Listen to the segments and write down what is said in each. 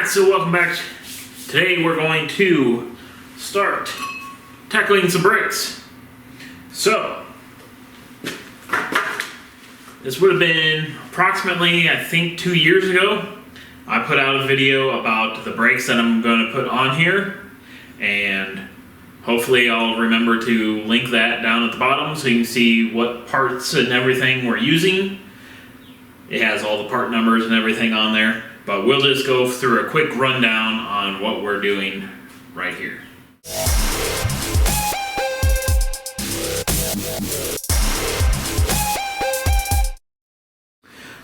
Alright, so welcome back. Today we're going to start tackling some brakes. So, this would have been approximately, I think, 2 years ago. I put out a video about the brakes that I'm going to put on here, and hopefully I'll remember to link that down at the bottom so you can see what parts and everything we're using. It has all the part numbers and everything on there, but we'll just go through a quick rundown on what we're doing right here.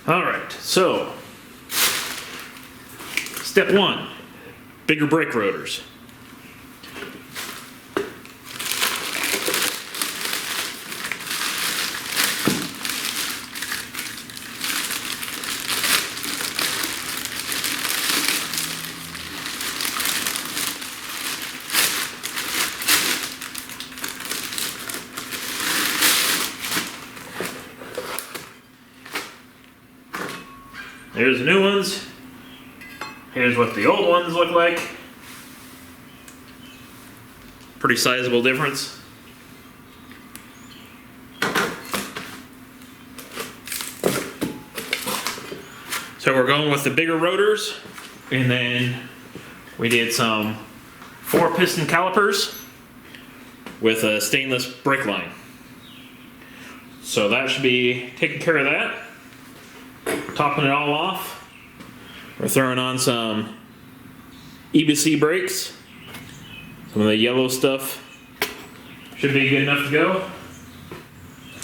Alright, so step one, bigger brake rotors. Here's the new ones. Here's what the old ones look like. Pretty sizable difference. So we're going with the bigger rotors, and then we did some 4-piston calipers with a stainless brake line. So that should be taking care of that. Topping it all off, we're throwing on some EBC brakes. Some of the yellow stuff should be good enough to go.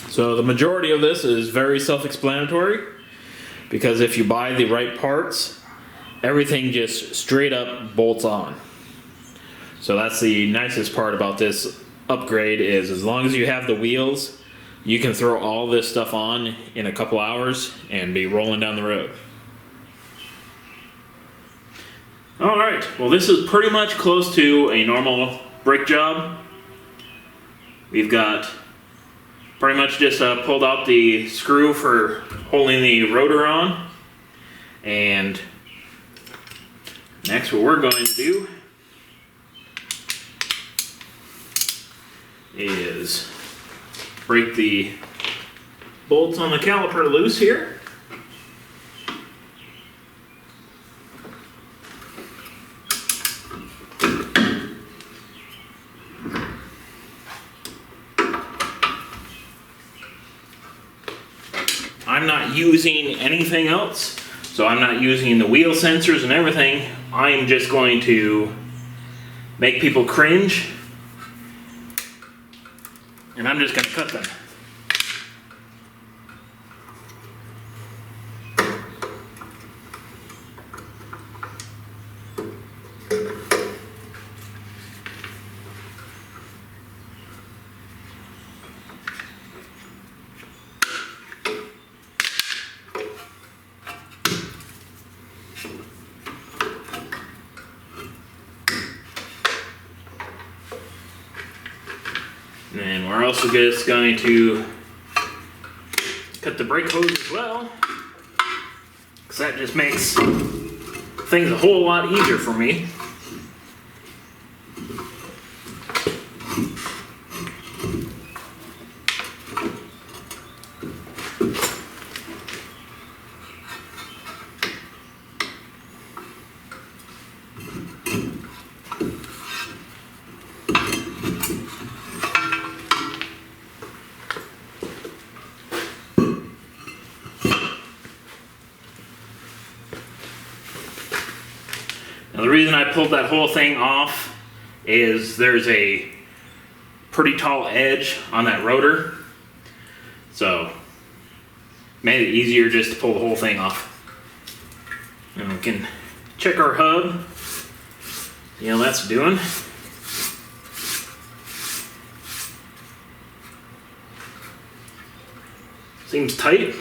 So the majority of this is very self-explanatory, because if you buy the right parts, everything just straight up bolts on. So that's the nicest part about this upgrade, is as long as you have the wheels, you can throw all this stuff on in a couple hours and be rolling down the road. Alright, well this is pretty much close to a normal brake job. We've got pretty much just pulled out the screw for holding the rotor on. And next what we're going to do is break the bolts on the caliper loose here. I'm not using anything else, so I'm not using the wheel sensors and everything. I'm just going to make people cringe, and I'm just going to cut them. And we're also just going to cut the brake hose as well, because that just makes things a whole lot easier for me. Now the reason I pulled that whole thing off is there's a pretty tall edge on that rotor, so made it easier just to pull the whole thing off. And we can check our hub. You know, that's doing. Seems tight.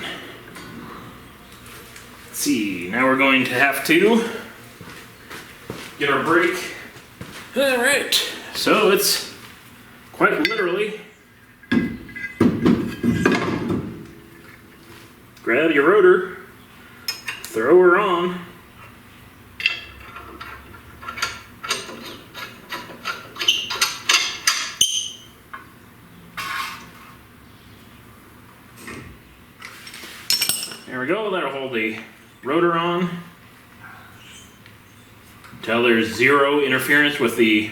Let's see, now we're going to have to get our brake. Alright, so it's quite literally grab your rotor, throw her on, go, that'll hold the rotor on until there's zero interference with the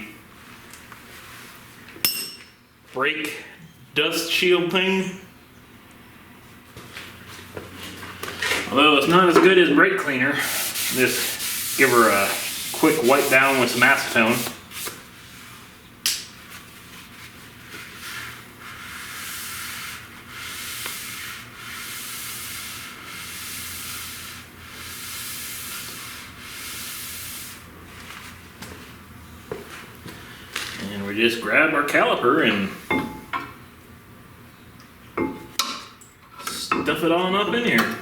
brake dust shield thing. Although it's not as good as brake cleaner, just give her a quick wipe down with some acetone. And we just grab our caliper and stuff it on up in here.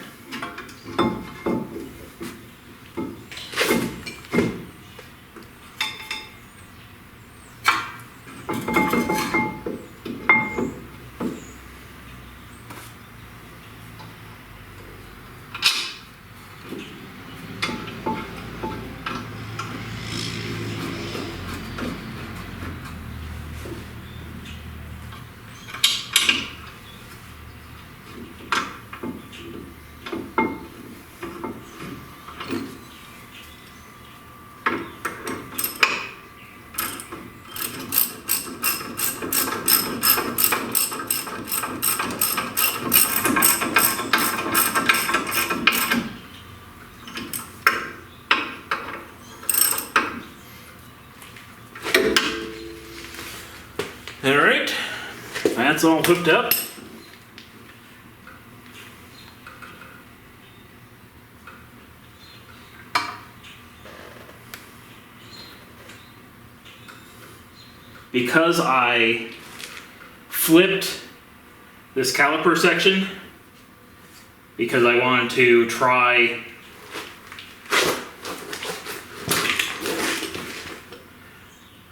Alright, that's all hooked up. Because I flipped this caliper section, because I wanted to try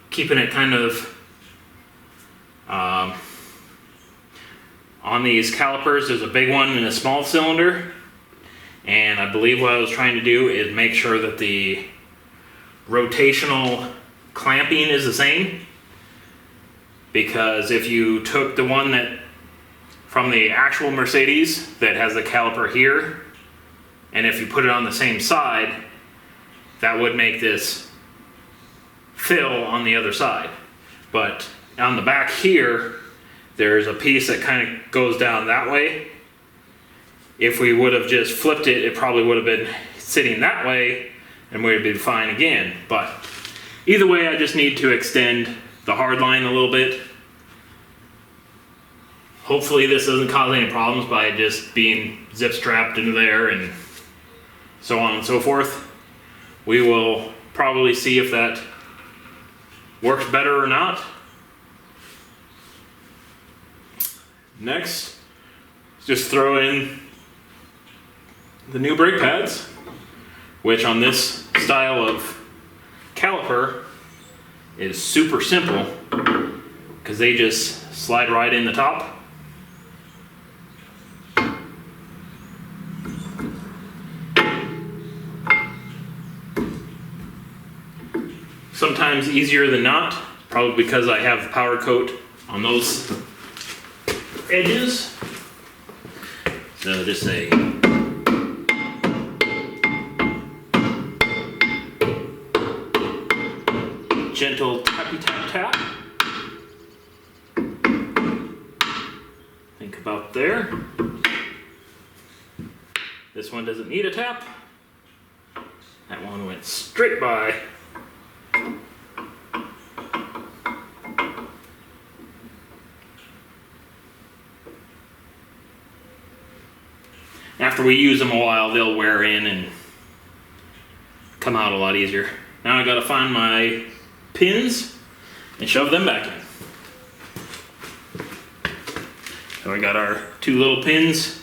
keeping it kind of on these calipers, there's a big one and a small cylinder, and I believe what I was trying to do is make sure that the rotational clamping is the same, because if you took the one that from the actual Mercedes that has the caliper here, and if you put it on the same side, that would make this fill on the other side. But on the back here, there's a piece that kind of goes down that way. If we would have just flipped it, it probably would have been sitting that way and would have been fine again. But either way, I just need to extend the hard line a little bit. Hopefully this doesn't cause any problems by just being zip strapped into there and so on and so forth. We will probably see if that works better or not. Next, just throw in the new brake pads, which on this style of caliper is super simple because they just slide right in the top. Sometimes easier than not, probably because I have powder coat on those edges. So just a gentle tappy tap tap. Think about there. This one doesn't need a tap. That one went straight by. After we use them a while, they'll wear in and come out a lot easier. Now I gotta find my pins and shove them back in. So we got our two little pins.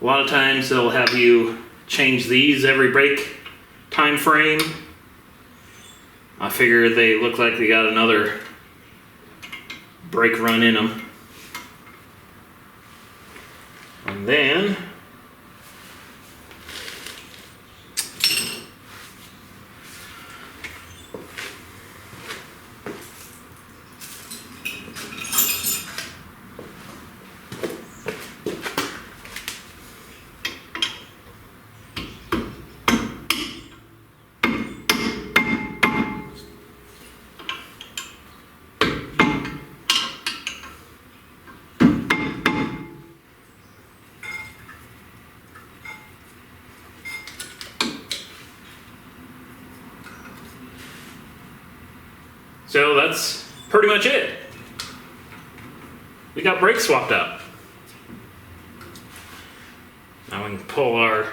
A lot of times they'll have you change these every brake time frame. I figure they look like they got another brake run in them. And then So that's pretty much it. We got brakes swapped out. Now we can pull our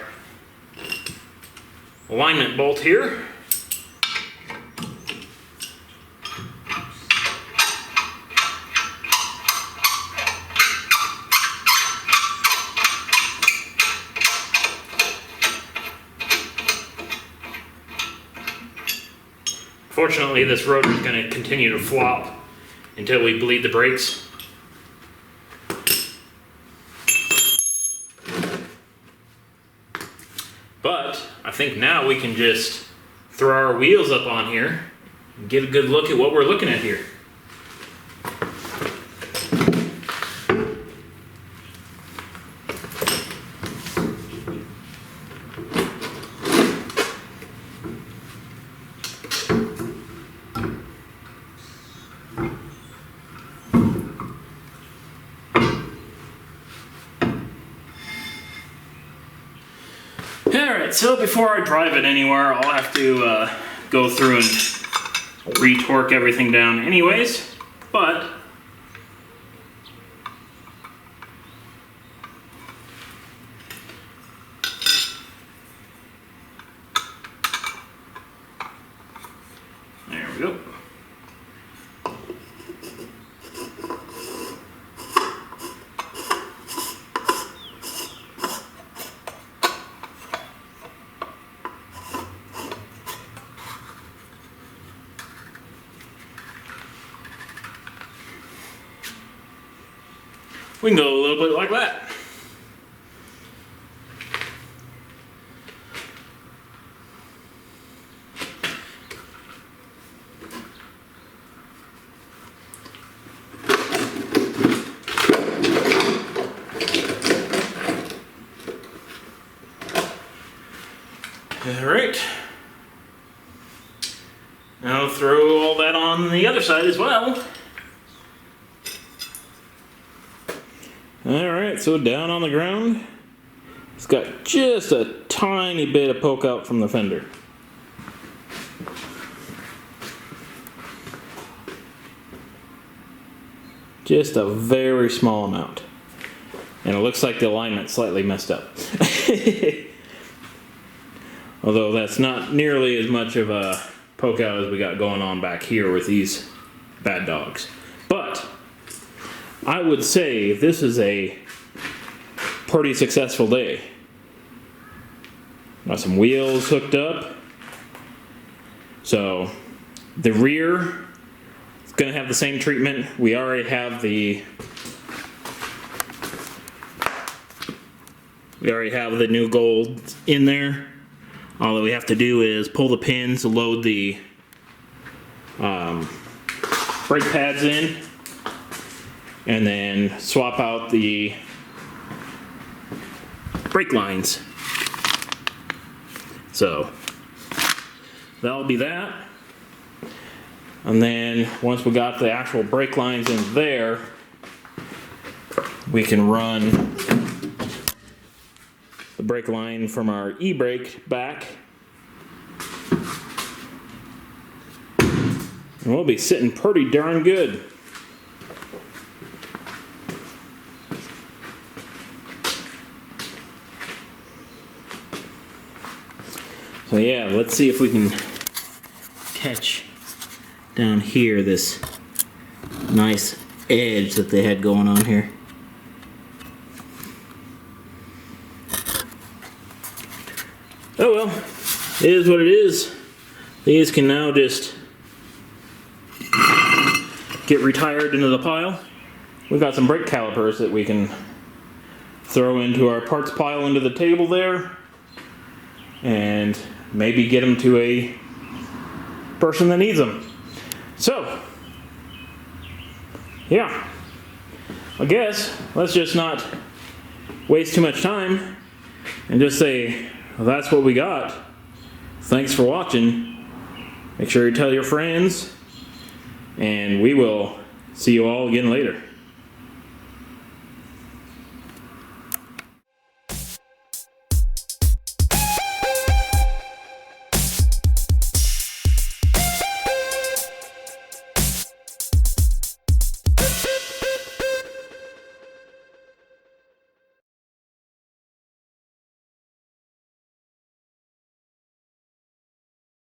alignment bolt here. Fortunately, this rotor is going to continue to flop until we bleed the brakes. But I think now we can just throw our wheels up on here and get a good look at what we're looking at here. Alright, so before I drive it anywhere, I'll have to go through and re-torque everything down anyways, but there we go. We can go a little bit like that. All right. Now throw all that on the other side as well. Alright, so down on the ground, it's got just a tiny bit of poke out from the fender. Just a very small amount. And it looks like the alignment's slightly messed up. Although that's not nearly as much of a poke out as we got going on back here with these bad dogs. But I would say this is a pretty successful day. Got some wheels hooked up. So the rear is going to have the same treatment. We already have the new gold in there. All that we have to do is pull the pins, load the brake pads in, and then swap out the brake lines. So that'll be that. And then once we got the actual brake lines in there, we can run the brake line from our e-brake back. And we'll be sitting pretty darn good. So yeah, let's see if we can catch down here this nice edge that they had going on here. Oh well, it is what it is. These can now just get retired into the pile. We've got some brake calipers that we can throw into our parts pile into the table there, and maybe get them to a person that needs them. So, yeah, I guess let's just not waste too much time and just say, well, that's what we got. Thanks for watching. Make sure you tell your friends, and we will see you all again later.